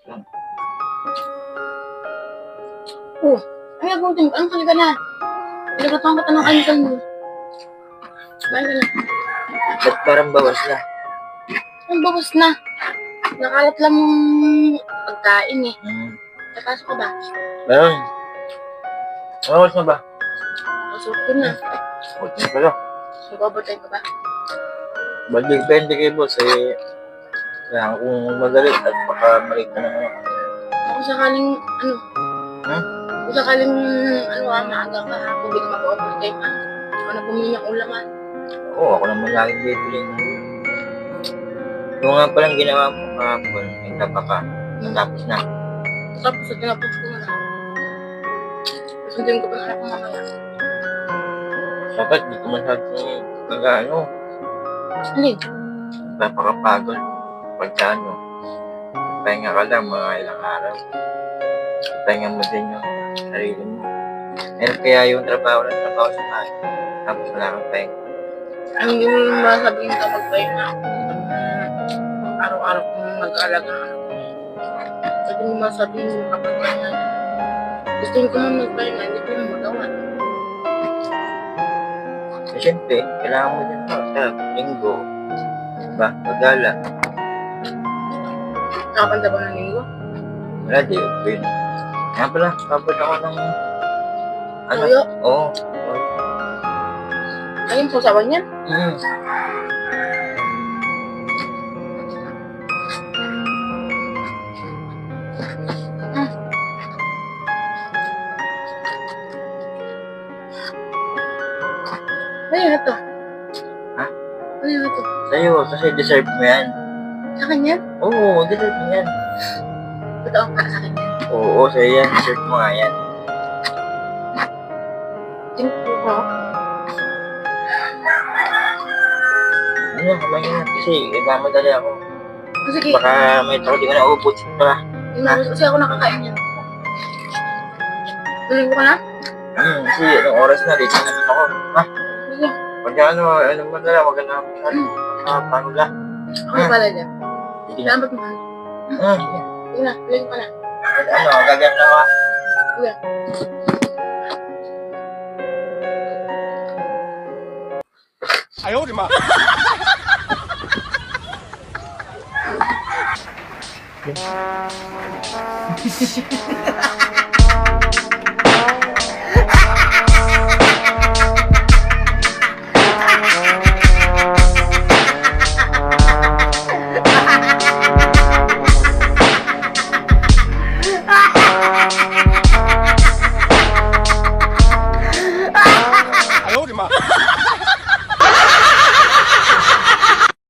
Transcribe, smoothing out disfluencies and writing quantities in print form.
Oh, ay abutin ko. Ang talaga na. Pinagatuhan ka ng kanisan mo. Kumain ka na. Ba't parang bawas na? Ang bawas na. Nakalat lang yung pagkain eh. Napasok ka ba? Meron. Bawas na ba? Pasok ko na. Huwag na pala. Mag-overtime ka ba? Depende kay boss eh. Kaya kung madali at baka malik ka naman. Kung sakaling, ano? Ha? Kung sakaling, maaga ka ha? Kung di ka mag-overtime ha? Ako na bumili ng ulam ha? Oo, ako naman laging bibili ng... Yung nga palang ginawa mo kahapon, nagtapa ka. Natapos na. Tapos sa tinapos ko na. Sundin ko pa na anak ko mamaya. Dapat di ko masyadong nag-ano, Alin? napakapagod. Pagka ano, pahinga ka lang mga ilang araw. Pahinga mo din yung sarili mo. Meron kaya yung trabaho sa bahay. Tapos wala kang pahinga. Hindi mo masabihin ka magpahinga. Araw-araw kong nag-aalaga ng anak ko. Pwede mo masabihin mo kapag pahinga. Gusto ko man magpahinga, hindi ko na magawa. Eh, siyempre, kailangan mo din sa linggo. Diba? Pagala. Nakapanda ba ng linggo? Wala, di. Yun. Kaya pala, kapag ako ng... Ano? Toyo? Oo. Ayun po sa yan? Ano yun ito? Ha? Ano yun ito? Sa'yo, kasi deserve mo yan. Sa kanya? Oo, deserve mo yan. Totoo para sa kanya. Oo, sa'yo yan. Deserve mo nga yan. Tingko ko. Ano, kamay na. Kasi, madali ako. Sige, Baka may tao di ka na ubot pa. kasi ako nakakain yan. Tuloy ko ka na? Kasi, anong oras na, late na naman ako. Ha? Sige. Pagka ano mo na lang, wag ka na paano lang. Ako pala dyan. Sige na. Salamat mo. Sige na, tuloy ko ka na. Ano, gagawin na ako. Sige. Ay, oh, di ma.